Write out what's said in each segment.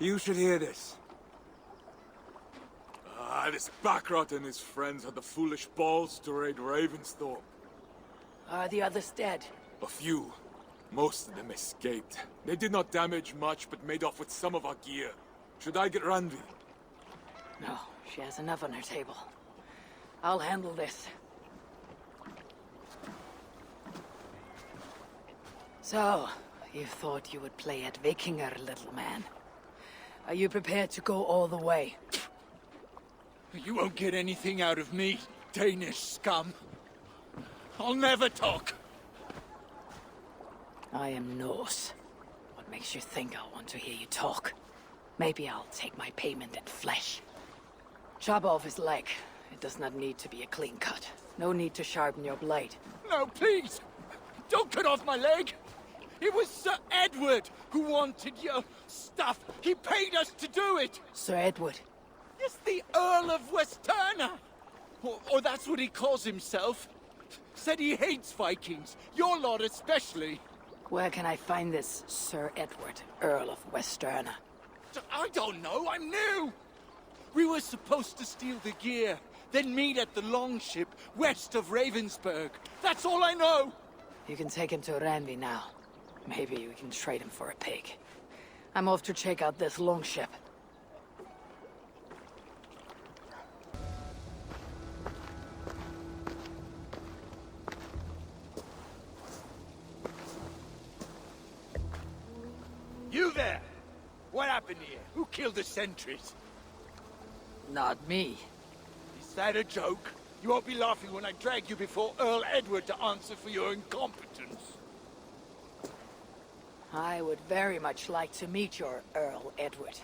You should hear this. This Backrot and his friends had the foolish balls to raid Ravensthorpe. Are the others dead? A few. Most of them escaped. They did not damage much, but made off with some of our gear. Should I get Randvi? No, she has enough on her table. I'll handle this. So, you thought you would play at Vikinger, little man. Are you prepared to go all the way? You won't get anything out of me, Danish scum. I'll never talk. I am Norse. What makes you think I'll want to hear you talk? Maybe I'll take my payment in flesh. Chop off his leg. It does not need to be a clean cut. No need to sharpen your blade. No, please! Don't cut off my leg! It was Sir Edward who wanted your stuff. He paid us to do it! Sir Edward? Yes, the Earl of Westerna! Or that's what he calls himself. Said he hates Vikings. Your lot especially. Where can I find this Sir Edward, Earl of Westerna? I don't know, I'm new! We were supposed to steal the gear, then meet at the longship west of Ravensburg. That's all I know! You can take him to Randvi now. Maybe we can trade him for a pig. I'm off to check out this longship. You there! What happened here? Who killed the sentries? Not me. Is that a joke? You won't be laughing when I drag you before Earl Edward to answer for your incompetence. I would very much like to meet your Earl Edward.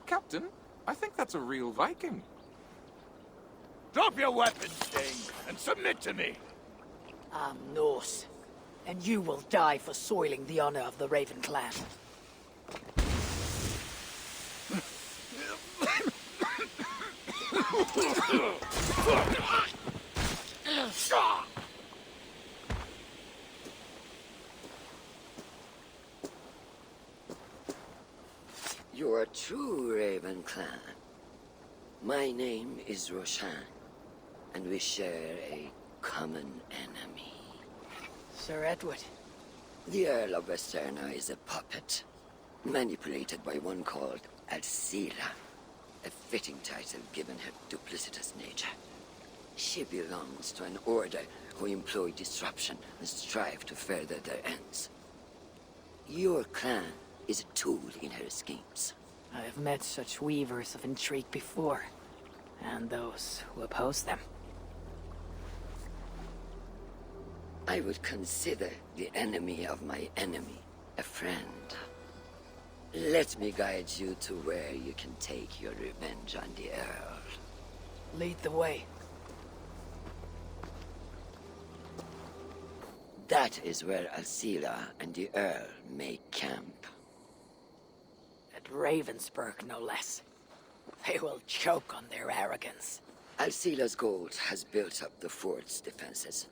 Captain, I think that's a real Viking. Drop your weapons, Dane, and submit to me! I'm Norse, and you will die for soiling the honor of the Raven clan. You are true, Raven clan. My name is Roshan, and we share a common enemy. Sir Edward. The Earl of Westerna is a puppet, manipulated by one called Alcira, a fitting title given her duplicitous nature. She belongs to an order who employ disruption and strive to further their ends. Your clan is a tool in her schemes. I have met such weavers of intrigue before, and those who oppose them. I would consider the enemy of my enemy a friend. Let me guide you to where you can take your revenge on the Earl. Lead the way. That is where Alcila and the Earl make camp. At Ravensburg, no less. They will choke on their arrogance. Alcila's gold has built up the fort's defenses.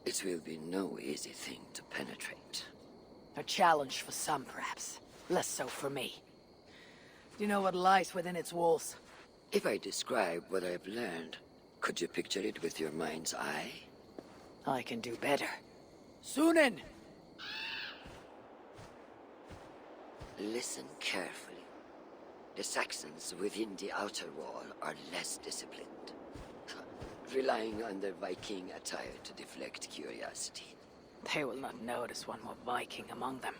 It will be no easy thing to penetrate. A challenge for some, perhaps. Less so for me. Do you know what lies within its walls? If I describe what I've learned, could you picture it with your mind's eye? I can do better. Sunan! Listen carefully. The Saxons within the outer wall are less disciplined, relying on their Viking attire to deflect curiosity. They will not notice one more Viking among them.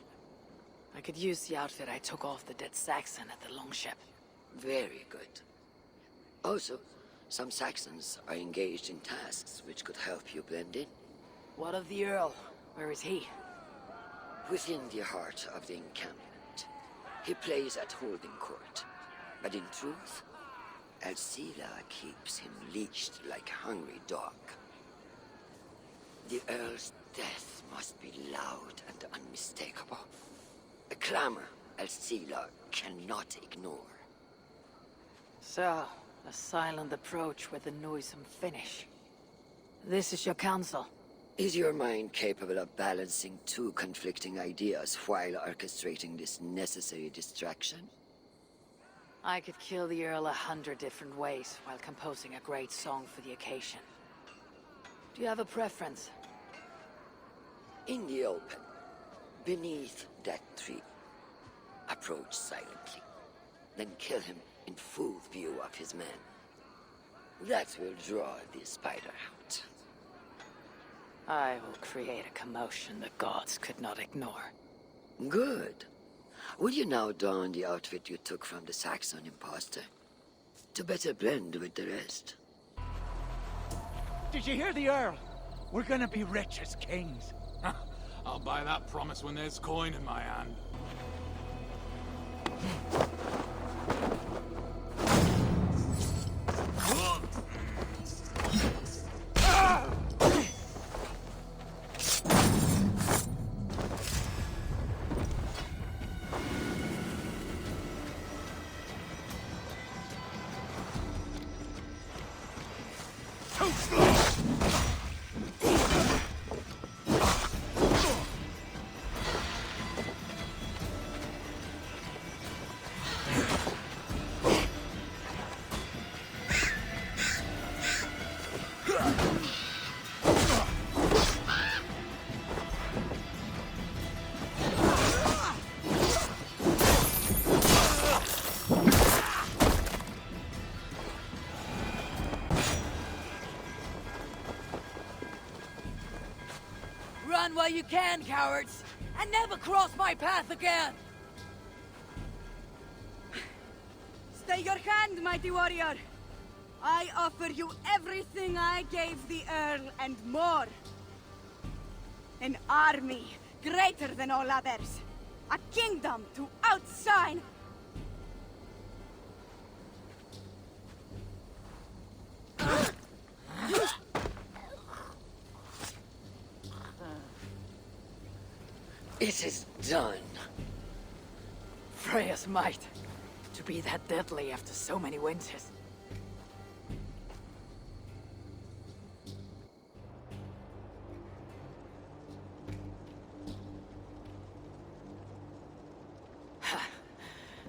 I could use the outfit I took off the dead Saxon at the longship. Very good. Also, some Saxons are engaged in tasks which could help you blend in. What of the Earl? Where is he? Within the heart of the encampment. He plays at holding court. But in truth, Alcila keeps him leashed like a hungry dog. The Earl's death must be loud and unmistakable. A clamor Alcila cannot ignore. So, a silent approach with a noisome finish. This is your counsel. Is your mind capable of balancing two conflicting ideas while orchestrating this necessary distraction? I could kill the Earl 100 different ways while composing a great song for the occasion. Do you have a preference? In the open, beneath that tree. Approach silently, then kill him in full view of his men. That will draw the spider out. I will create a commotion the gods could not ignore. Good. Will you now don the outfit you took from the Saxon imposter? To better blend with the rest. Did you hear the Earl? We're gonna be rich as kings. I'll buy that promise when there's coin in my hand. Run while you can, cowards! And never cross my path again! Stay your hand, mighty warrior! I offer you everything I gave the Earl and more. An army greater than all others. A kingdom to outshine. It is done. Freya's might. To be that deadly after so many winters.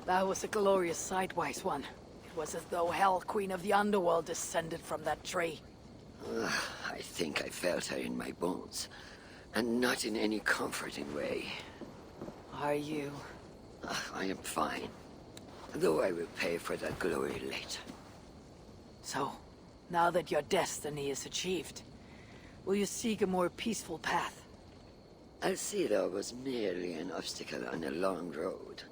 That was a glorious sidewise one. It was as though Hell, Queen of the Underworld, descended from that tree. I think I felt her in my bones. And not in any comforting way. Are you? I am fine. Though I will pay for that glory later. So, now that your destiny is achieved, will you seek a more peaceful path? Alcira was merely an obstacle on a long road.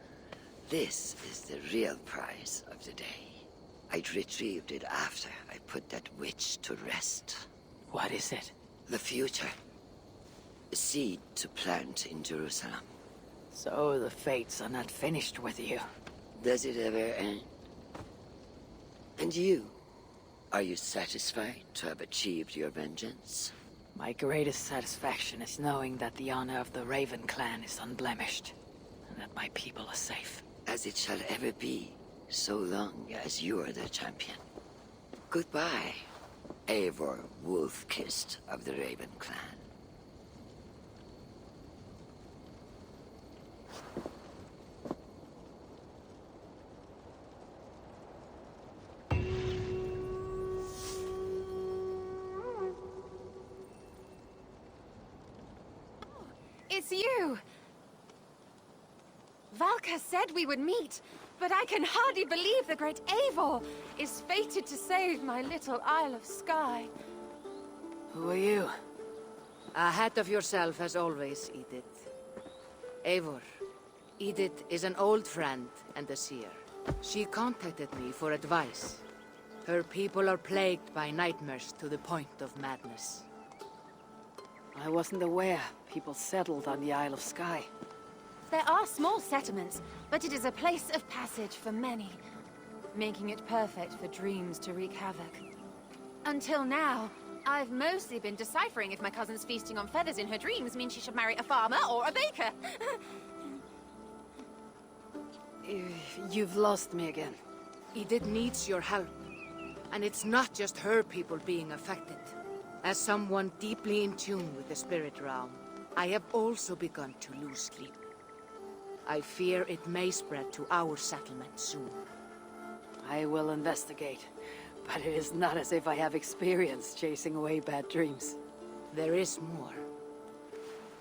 This is the real prize of the day. I'd retrieved it after I put that witch to rest. What is it? The future. A seed to plant in Jerusalem. So the fates are not finished with you. Does it ever end? And you? Are you satisfied to have achieved your vengeance? My greatest satisfaction is knowing that the honor of the Raven clan is unblemished, and that my people are safe. As it shall ever be, so long as you are their champion. Goodbye, Eivor Wolf-Kissed of the Raven clan. It's you! Valka said we would meet, but I can hardly believe the great Eivor is fated to save my little Isle of Skye. Who are you? Ahead of yourself as always, Edith. Eivor. Edith is an old friend and a seer. She contacted me for advice. Her people are plagued by nightmares to the point of madness. I wasn't aware people settled on the Isle of Skye. There are small settlements, but it is a place of passage for many, making it perfect for dreams to wreak havoc. Until now, I've mostly been deciphering if my cousin's feasting on feathers in her dreams means she should marry a farmer or a baker. You've lost me again. Edith needs your help. And it's not just her people being affected. As someone deeply in tune with the spirit realm, I have also begun to lose sleep. I fear it may spread to our settlement soon. I will investigate, but it is not as if I have experience chasing away bad dreams. There is more.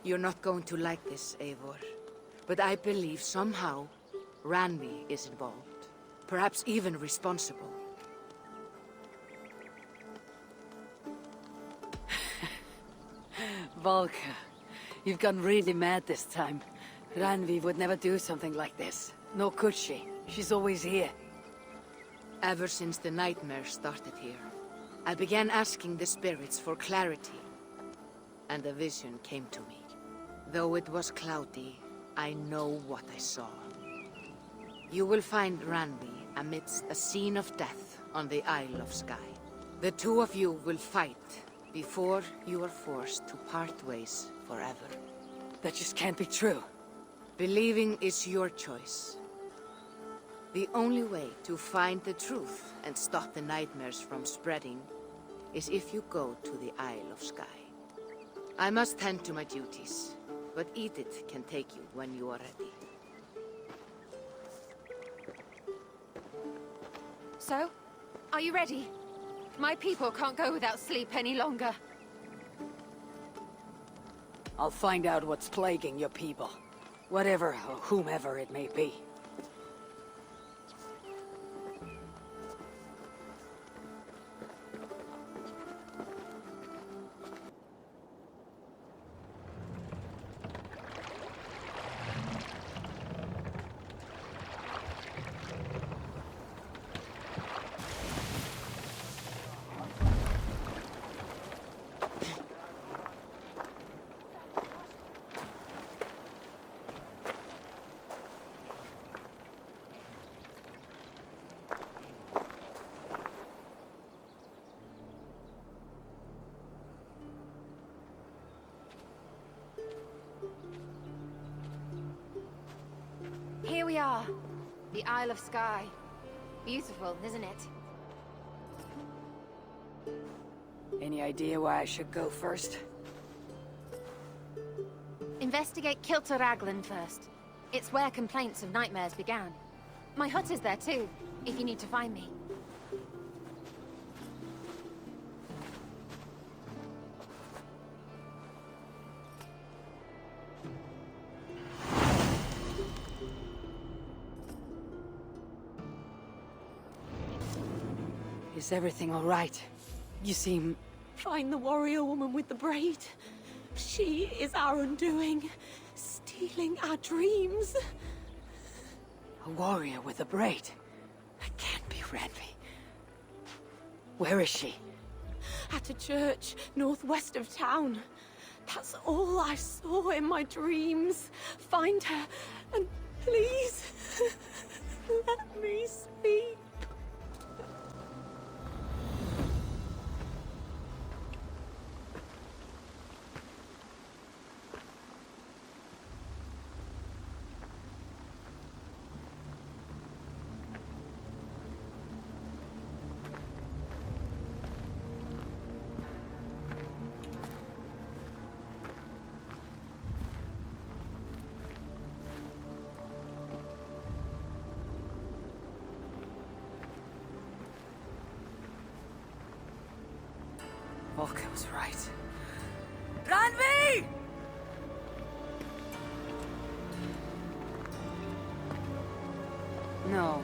You're not going to like this, Eivor, but I believe somehow Randvi is involved. Perhaps even responsible. Volka, you've gone really mad this time. Randvi would never do something like this. Nor could she. She's always here. Ever since the nightmare started here, I began asking the spirits for clarity, and a vision came to me. Though it was cloudy, I know what I saw. You will find Randvi amidst a scene of death on the Isle of Skye. The two of you will fight before you are forced to part ways forever. That just can't be true. Believing is your choice. The only way to find the truth and stop the nightmares from spreading is if you go to the Isle of Skye. I must tend to my duties, but Edith can take you when you are ready. So, are you ready? My people can't go without sleep any longer. I'll find out what's plaguing your people. Whatever or whomever it may be. Here we are. The Isle of Skye. Beautiful, isn't it? Any idea where I should go first? Investigate Kilter Raglan first. It's where complaints of nightmares began. My hut is there too, if you need to find me. Is everything all right? You seem... Find the warrior woman with the braid. She is our undoing, stealing our dreams. A warrior with a braid. That can't be Randvi. Where is she? At a church northwest of town. That's all I saw in my dreams. Find her, and please, let me speak. Volka was right. Randvi! No.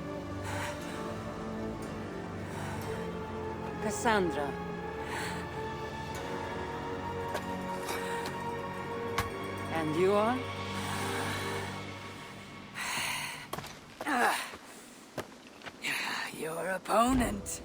Cassandra. And you are? Your opponent.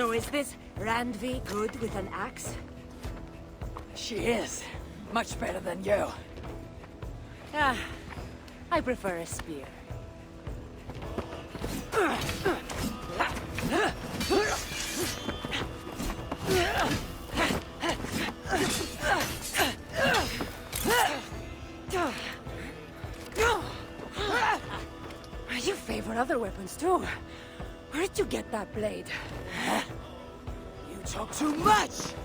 So is this Randvi good with an axe? She is. Much better than you. Ah, I prefer a spear. You favor other weapons too. Where did you get that blade? You talk too much!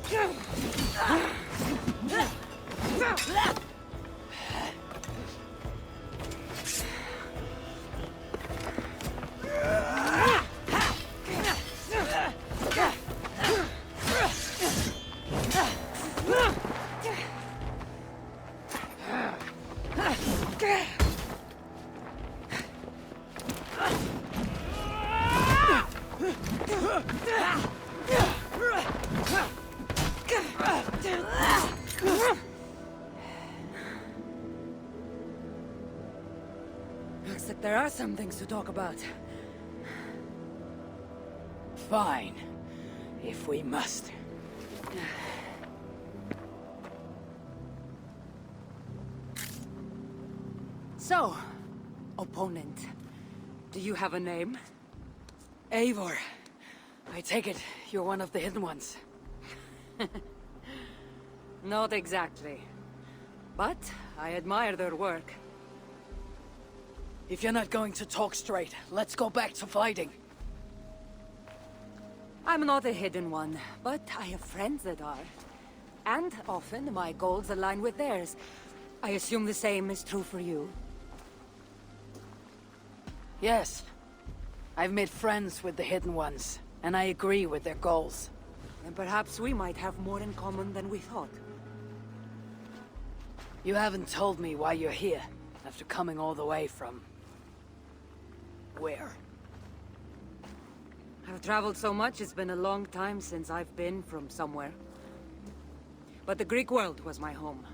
Looks like there are some things to talk about. Fine. If we must. So, opponent, do you have a name? Eivor. I take it you're one of the hidden ones. Not exactly. But I admire their work. If you're not going to talk straight, let's go back to fighting. I'm not a hidden one, but I have friends that are. And often my goals align with theirs. I assume the same is true for you. Yes. I've made friends with the hidden ones, and I agree with their goals. And perhaps we might have more in common than we thought. You haven't told me why you're here, after coming all the way from... where? I've traveled so much, it's been a long time since I've been from somewhere. But the Greek world was my home.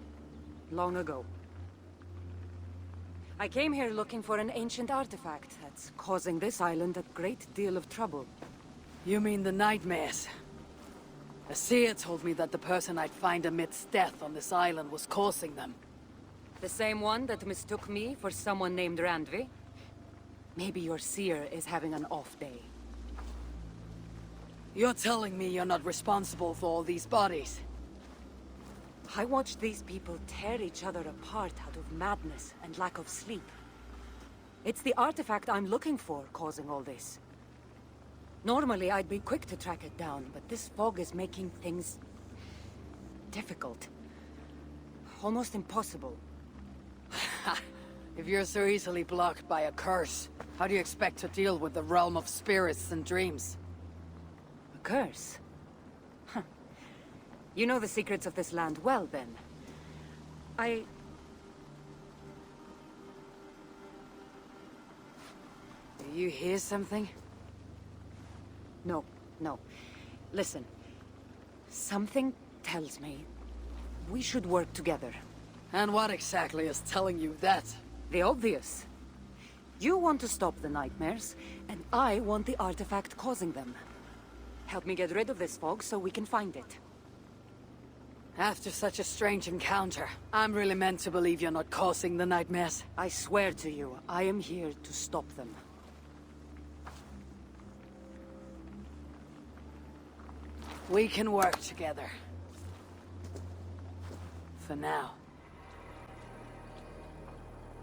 Long ago. I came here looking for an ancient artifact that's causing this island a great deal of trouble. You mean the nightmares? A seer told me that the person I'd find amidst death on this island was causing them. The same one that mistook me for someone named Randvi? Maybe your seer is having an off day. You're telling me you're not responsible for all these bodies? I watched these people tear each other apart out of madness and lack of sleep. It's the artifact I'm looking for causing all this. Normally, I'd be quick to track it down, but this fog is making things... difficult. Almost impossible. If you're so easily blocked by a curse, how do you expect to deal with the realm of spirits and dreams? A curse? Huh. You know the secrets of this land well, then. Do you hear something? No, no. Listen. Something tells me we should work together. And what exactly is telling you that? The obvious. You want to stop the nightmares, and I want the artifact causing them. Help me get rid of this fog so we can find it. After such a strange encounter, I'm really meant to believe you're not causing the nightmares. I swear to you, I am here to stop them. We can work together. For now.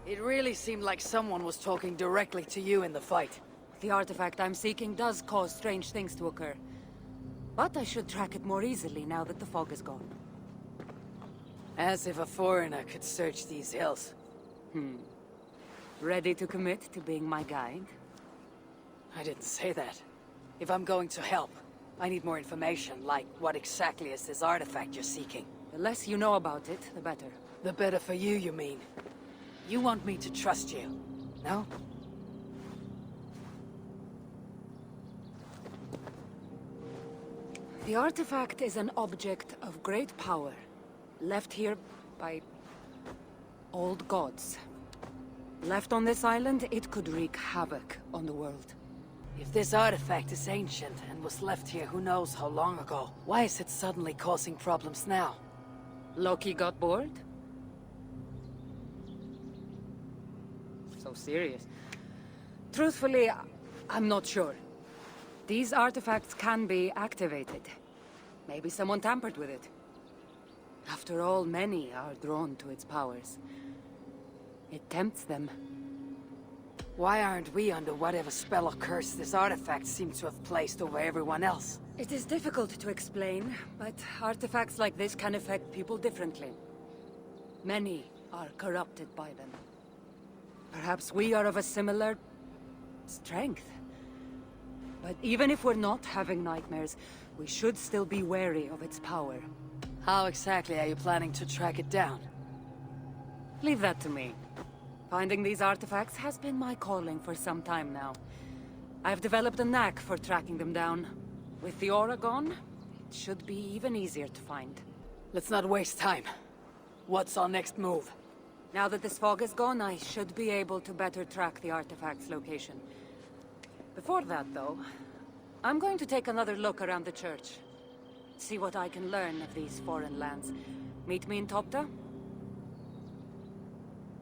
It really seemed like someone was talking directly to you in the fight. The artifact I'm seeking does cause strange things to occur. But I should track it more easily now that the fog is gone. As if a foreigner could search these hills. Ready to commit to being my guide? I didn't say that. If I'm going to help, I need more information, like what exactly is this artifact you're seeking? The less you know about it, the better. The better for you, you mean? You want me to trust you, no? The artifact is an object of great power, left here by old gods. Left on this island, it could wreak havoc on the world. If this artifact is ancient and was left here who knows how long ago, why is it suddenly causing problems now? Loki got bored? So serious. Truthfully, I'm not sure. These artifacts can be activated. Maybe someone tampered with it. After all, many are drawn to its powers. It tempts them. Why aren't we under whatever spell or curse this artifact seems to have placed over everyone else? It is difficult to explain, but artifacts like this can affect people differently. Many are corrupted by them. Perhaps we are of a similar strength. But even if we're not having nightmares, we should still be wary of its power. How exactly are you planning to track it down? Leave that to me. Finding these artifacts has been my calling for some time now. I've developed a knack for tracking them down. With the aura gone, it should be even easier to find. Let's not waste time. What's our next move? Now that this fog is gone, I should be able to better track the artifact's location. Before that, though, I'm going to take another look around the church. See what I can learn of these foreign lands. Meet me in Topta?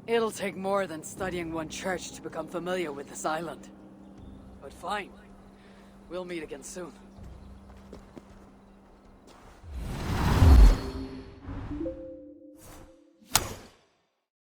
It'll take more than studying one church to become familiar with this island. But fine. We'll meet again soon.